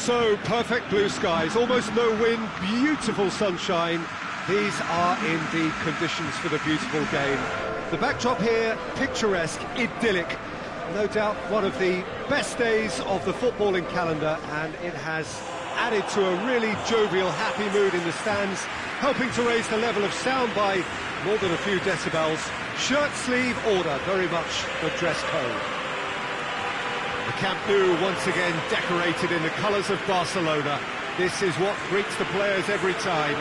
So, perfect blue skies, almost no wind, beautiful sunshine. These are indeed conditions for the beautiful game. The backdrop here, picturesque, idyllic. No doubt one of the best days of the footballing calendar, and it has added to a really jovial, happy mood in the stands, helping to raise the level of sound by more than a few decibels. Shirt sleeve order, very much the dress code. The Camp Nou once again decorated in the colours of Barcelona. This is what greets the players every time.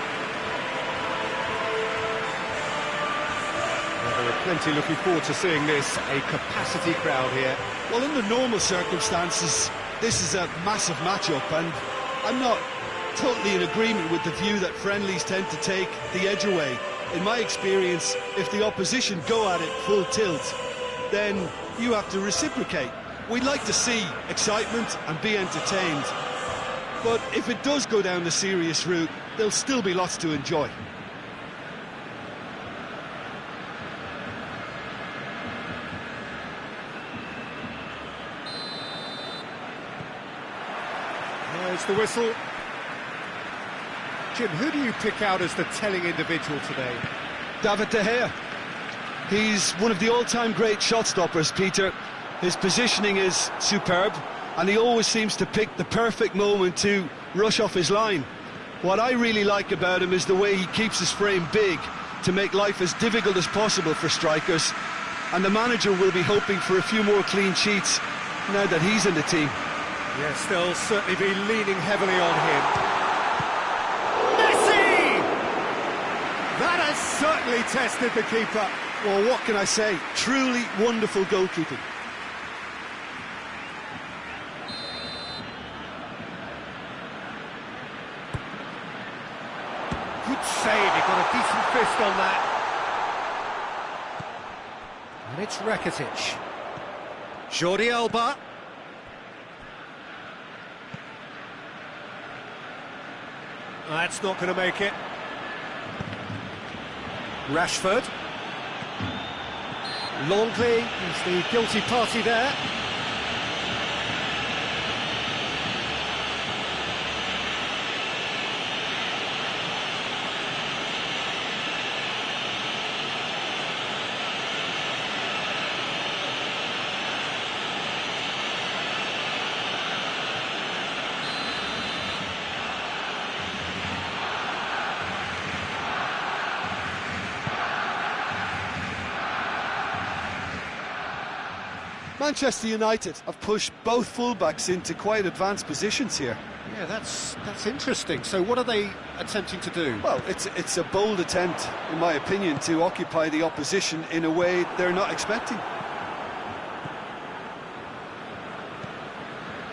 Well, there are plenty looking forward to seeing this, a capacity crowd here. Well, in the normal circumstances, this is a massive matchup, and I'm not totally in agreement with the view that friendlies tend to take the edge away. In my experience, if the opposition go at it full tilt, then you have to reciprocate. We'd like to see excitement and be entertained, but if it does go down the serious route, there'll still be lots to enjoy. There's the whistle. Jim, who do you pick out as the telling individual today? David De Gea. He's one of the all-time great shot stoppers, Peter. His positioning is superb, and he always seems to pick the perfect moment to rush off his line. What I really like about him is the way he keeps his frame big to make life as difficult as possible for strikers, and the manager will be hoping for a few more clean sheets now that he's in the team. Yes, they'll certainly be leaning heavily on him. Messi! That has certainly tested the keeper. Well, what can I say? Truly wonderful goalkeeping. Good save, he got a decent fist on that. And it's Rakitic. Jordi Alba. That's not going to make it. Rashford. Longley is the guilty party there. Manchester United have pushed both fullbacks into quite advanced positions here. Yeah, that's interesting. So what are they attempting to do? Well, it's a bold attempt, in my opinion, to occupy the opposition in a way they're not expecting.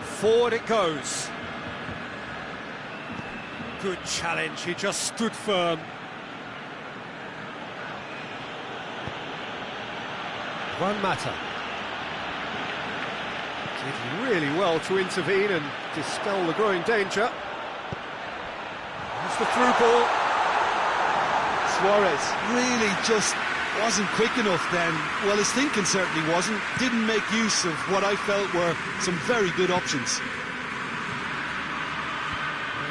Forward it goes. Good challenge, he just stood firm. Juan Mata. Did really well to intervene and dispel the growing danger. That's the through ball. Suarez really just wasn't quick enough then. Well, his thinking certainly wasn't. Didn't make use of what I felt were some very good options.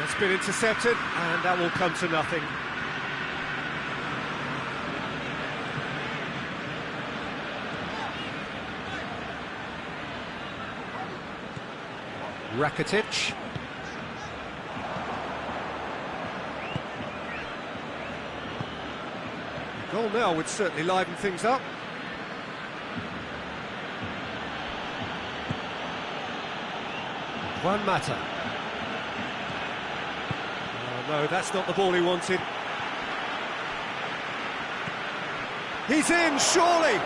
It's been intercepted, and that will come to nothing. Rakitic. A goal now would certainly liven things up. Juan Mata. Oh no, that's not the ball he wanted. He's in, surely!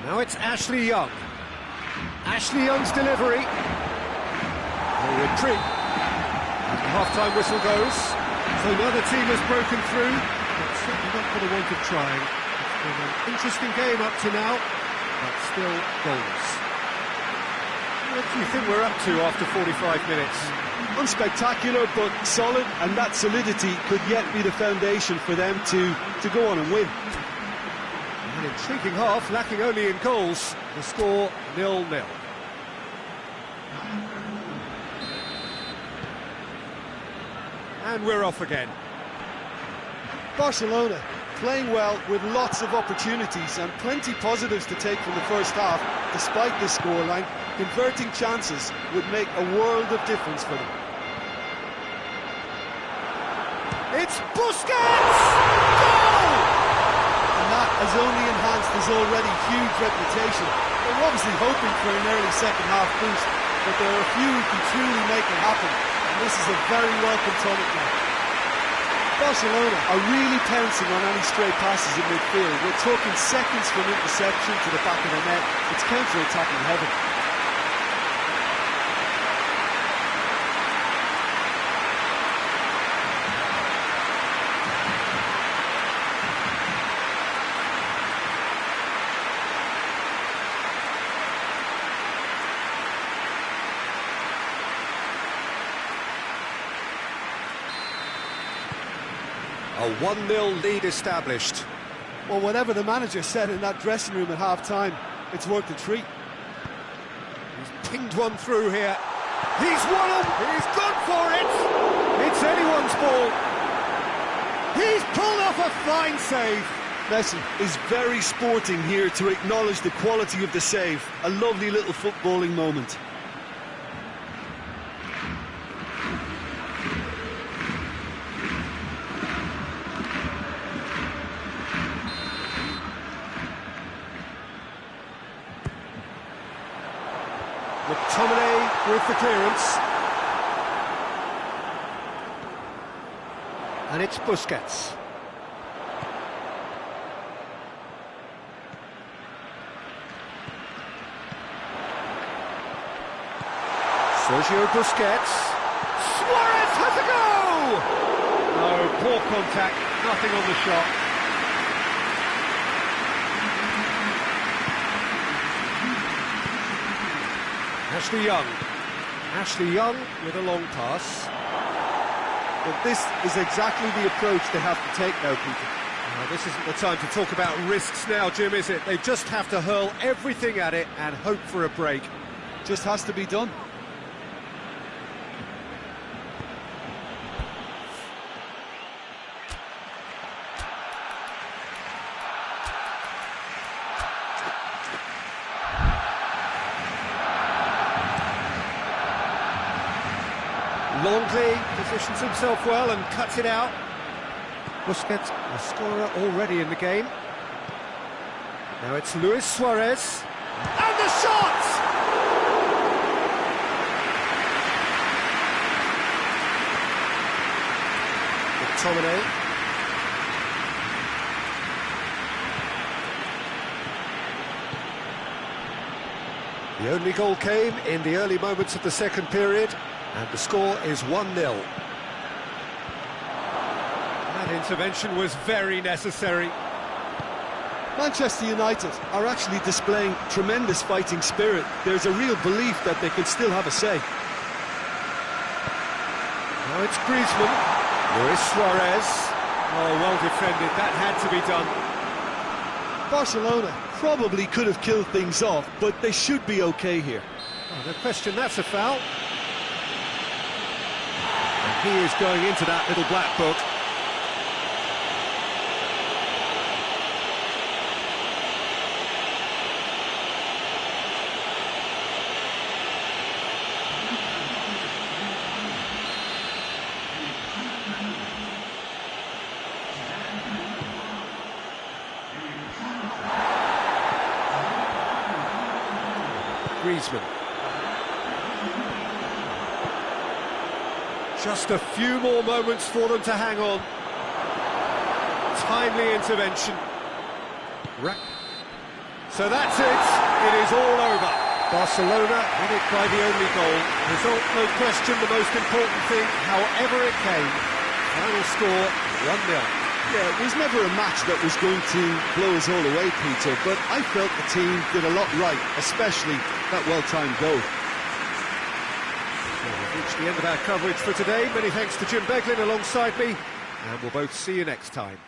Now it's Ashley Young. Ashley Young's delivery. A retreat. And the half-time whistle goes. So now the team has broken through, but certainly not for the want of trying. It's been an interesting game up to now, but still goals. What do you think we're up to after 45 minutes? Unspectacular, but solid, and that solidity could yet be the foundation for them to go on and win. An intriguing half, lacking only in goals. The score 0-0. And we're off again. Barcelona playing well with lots of opportunities and plenty positives to take from the first half. Despite this scoreline, converting chances would make a world of difference for them. It's Busquets! Goal! And that has only enhanced his already huge reputation. They were obviously hoping for an early second half boost, but there are a few who can truly make it happen, and this is a very welcome tonic now. Barcelona are really pouncing on any stray passes in midfield. We're talking seconds from interception to the back of the net. It's counter-attacking heaven. A 1-0 lead established. Well, whatever the manager said in that dressing room at half-time, it's worth the treat. He's pinged one through here. He's won him! He's gone for it! It's anyone's ball. He's pulled off a fine save. Messi is very sporting here to acknowledge the quality of the save. A lovely little footballing moment. McTominay with the clearance. And it's Busquets. Sergio Busquets. Suarez has a go! No, poor contact, nothing on the shot. Ashley Young with a long pass. But this is exactly the approach they have to take now, Peter. Now, this isn't the time to talk about risks now, Jim, is it? They just have to hurl everything at it and hope for a break. Just has to be done. Longley positions himself well and cuts it out. Busquets, a scorer already in the game. Now it's Luis Suarez. And the shot! McTominay. The only goal came in the early moments of the second period. And the score is 1-0. That intervention was very necessary. Manchester United are actually displaying tremendous fighting spirit. There's a real belief that they can still have a say. Now it's Griezmann. Luis Suarez. Oh, well defended. That had to be done. Barcelona probably could have killed things off, but they should be okay here. Oh, no question, that's a foul. He is going into that little black book. Griezmann. Just a few more moments for them to hang on. Timely intervention. So that's it. It is all over. Barcelona won it by the only goal. Result, no question, the most important thing, however it came. Final score, 1-0. Yeah, it was never a match that was going to blow us all away, Peter, but I felt the team did a lot right, especially that well-timed goal. We've reached the end of our coverage for today. Many thanks to Jim Beglin alongside me, and we'll both see you next time.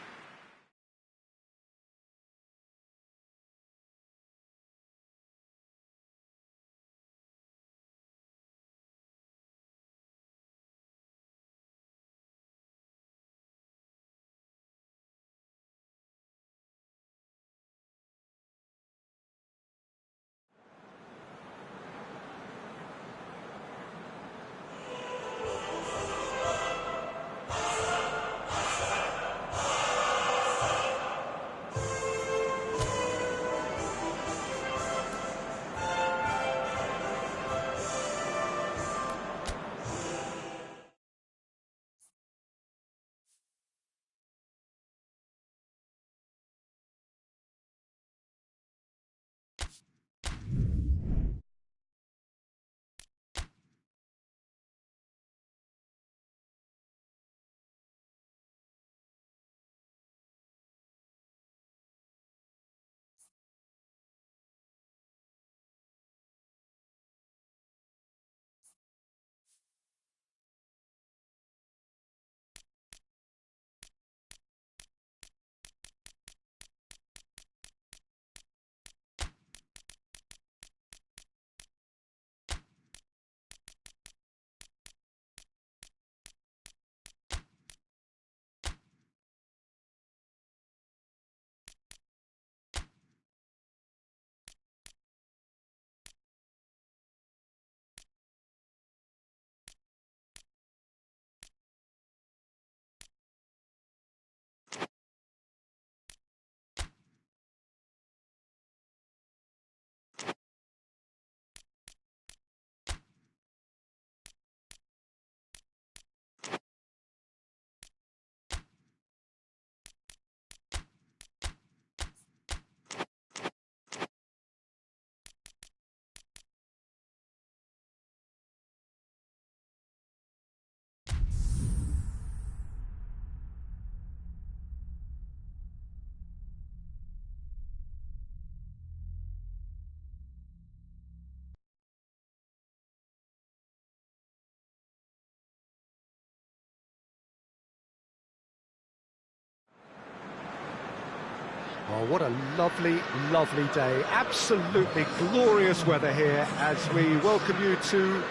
Oh, what a lovely, lovely day. Absolutely glorious weather here as we welcome you to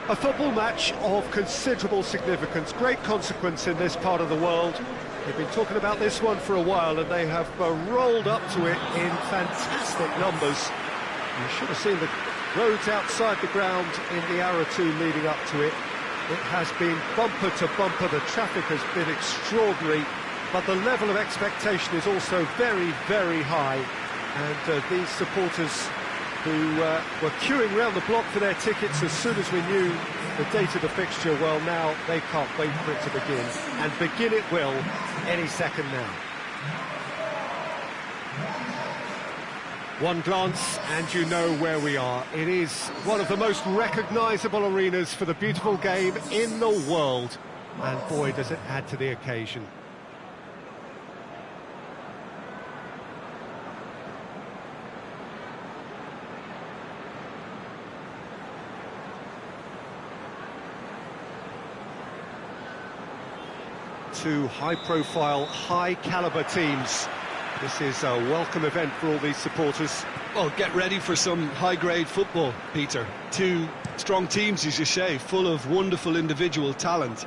a football match of considerable significance, great consequence in this part of the world. They've been talking about this one for a while and they have rolled up to it in fantastic numbers. You should have seen the roads outside the ground in the hour or two leading up to it. It has been bumper to bumper, the traffic has been extraordinary, but the level of expectation is also very, very high. And these supporters who were queuing round the block for their tickets as soon as we knew the date of the fixture, well, now they can't wait for it to begin. And begin it will any second now. One glance and you know where we are. It is one of the most recognisable arenas for the beautiful game in the world. And boy, does it add to the occasion. Two high-profile, high-caliber teams. This is a welcome event for all these supporters. Well, get ready for some high-grade football, Peter. Two strong teams, as you say, full of wonderful individual talent.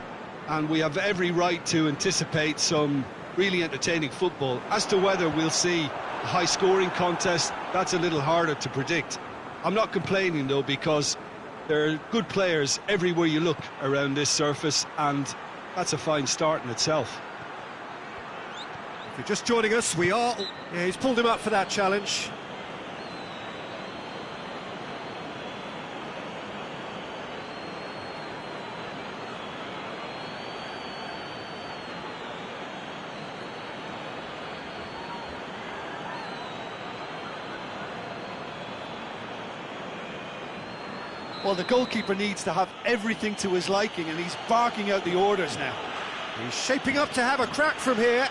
And we have every right to anticipate some really entertaining football. As to whether we'll see a high-scoring contest, that's a little harder to predict. I'm not complaining, though, because there are good players everywhere you look around this surface, and that's a fine start in itself. If you're just joining us, we are... Yeah, he's pulled him up for that challenge. Well, the goalkeeper needs to have everything to his liking, and he's barking out the orders now. He's shaping up to have a crack from here.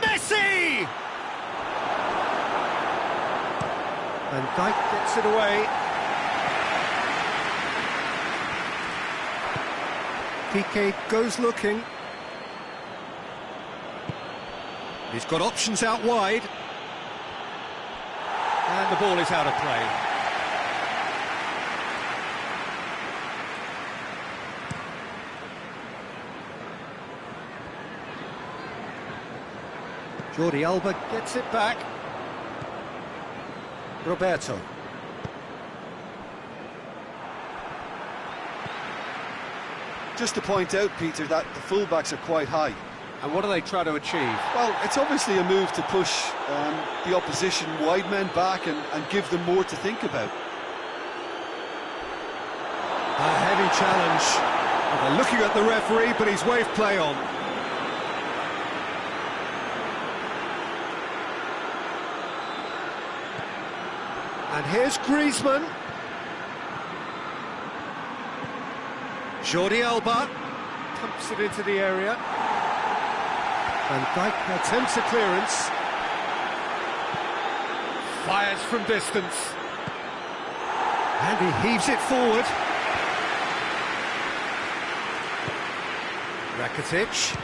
Messi! Van Dijk gets it away. Piqué goes looking. He's got options out wide. And the ball is out of play. Jordi Alba gets it back. Roberto. Just to point out, Peter, that the fullbacks are quite high. And what do they try to achieve? Well, it's obviously a move to push the opposition wide men back and give them more to think about. A heavy challenge. Well, they're looking at the referee, but he's waved play on. And here's Griezmann. Jordi Alba pumps it into the area. Van Dijk attempts a clearance. Fires from distance. And he heaves it forward. Rakitic.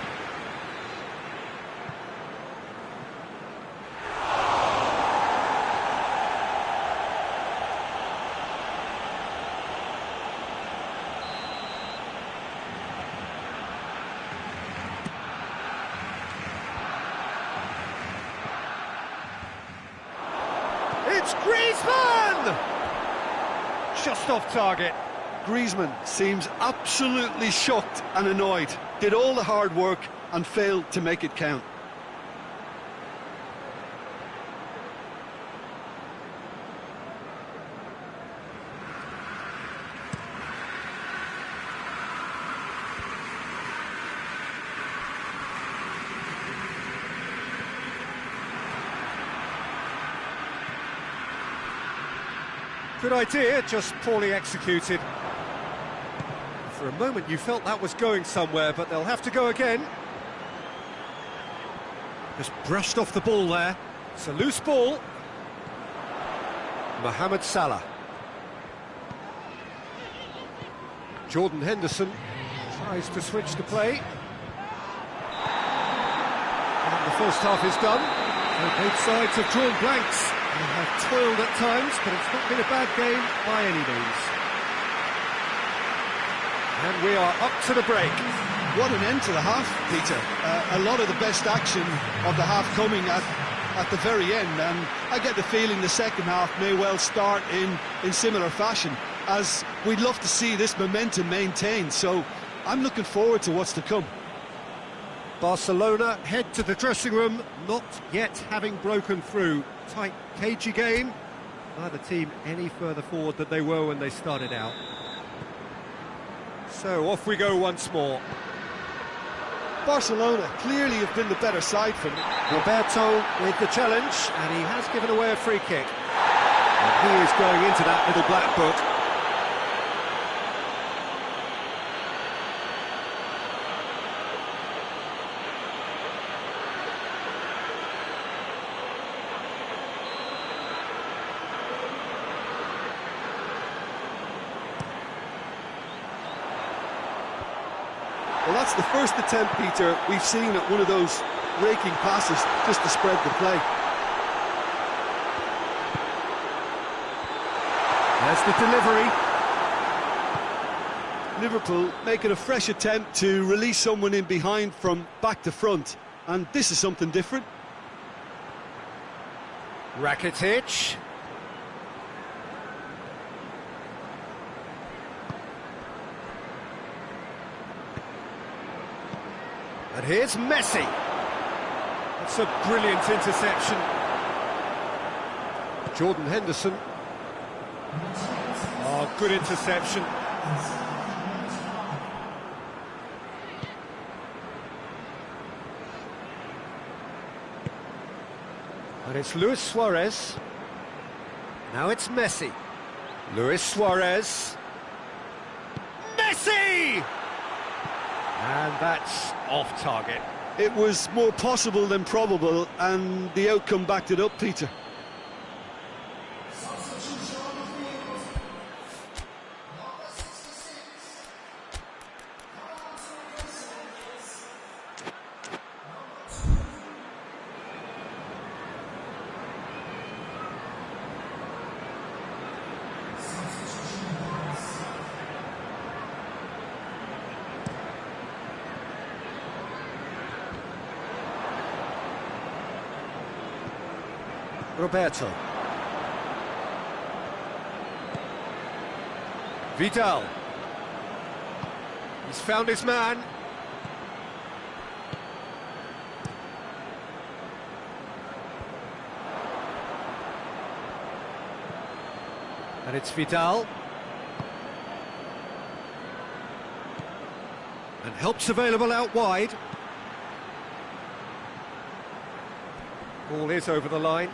It's Griezmann! Just off target. Griezmann seems absolutely shocked and annoyed. Did all the hard work and failed to make it count. Good idea, just poorly executed. For a moment you felt that was going somewhere, but they'll have to go again. Just brushed off the ball there. It's a loose ball. Mohamed Salah. Jordan Henderson tries to switch the play. And the first half is done. And both sides have drawn blanks. They have toiled at times, but it's not been a bad game by any means. And we are up to the break. What an end to the half, Peter. A lot of the best action of the half coming at the very end, and I get the feeling the second half may well start in similar fashion, as we'd love to see this momentum maintained, so I'm looking forward to what's to come. Barcelona head to the dressing room, not yet having broken through. Tight, cagey game. Neither team any further forward than they were when they started out. So off we go once more. Barcelona clearly have been the better side for me. Roberto with the challenge, and he has given away a free kick. And he is going into that little black book. Well, that's the first attempt, Peter, we've seen at one of those raking passes just to spread the play. There's the delivery. Liverpool making a fresh attempt to release someone in behind from back to front, and this is something different. Rakitic. And here's Messi. That's a brilliant interception. Jordan Henderson. Oh, good interception. And it's Luis Suarez. Now it's Messi. Luis Suarez. Messi! And that's off target. It was more possible than probable, and the outcome backed it up, Peter. Roberto. Vidal. He's found his man. And it's Vidal. And help's available out wide. Ball is over the line.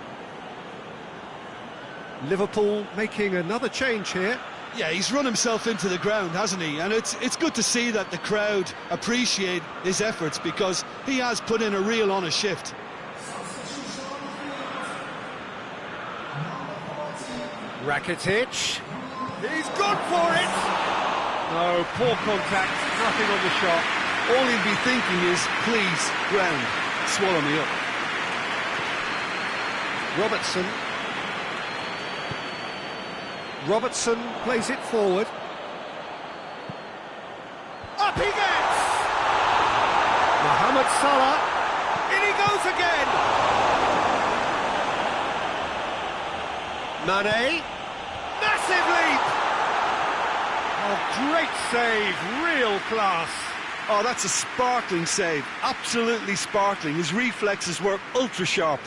Liverpool making another change here. Yeah, he's run himself into the ground, hasn't he? And it's good to see that the crowd appreciate his efforts, because he has put in a real honest shift. Rakitic. He's gone for it! No, poor contact, nothing on the shot. All he'll be thinking is, please, ground, swallow me up. Robertson plays it forward. Up he gets! Mohamed Salah. In he goes again! Mane. Massive leap! Oh, great save, real class. Oh, that's a sparkling save, absolutely sparkling. His reflexes were ultra sharp.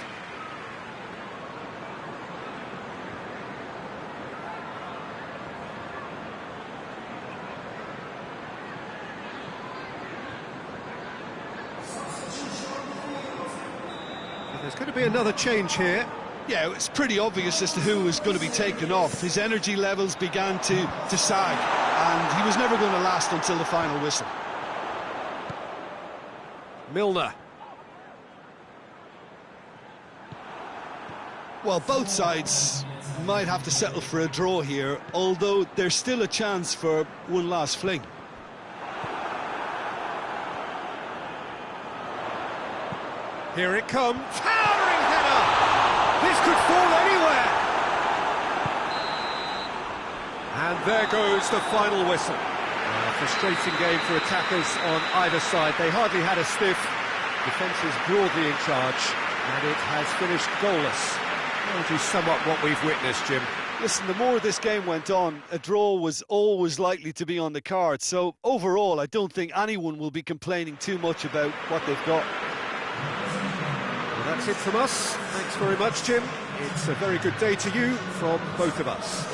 There's going to be another change here. Yeah, it's pretty obvious as to who was going to be taken off. His energy levels began to sag, and he was never going to last until the final whistle. Milner. Well, both sides might have to settle for a draw here, although there's still a chance for one last fling. Here it comes, towering header! This could fall anywhere! And there goes the final whistle. A frustrating game for attackers on either side. They hardly had a sniff. Defence is broadly in charge, and it has finished goalless. How would you sum up what we've witnessed, Jim? Listen, the more this game went on, a draw was always likely to be on the card. So overall, I don't think anyone will be complaining too much about what they've got. Well, that's it from us. Thanks very much, Jim. It's a very good day to you from both of us.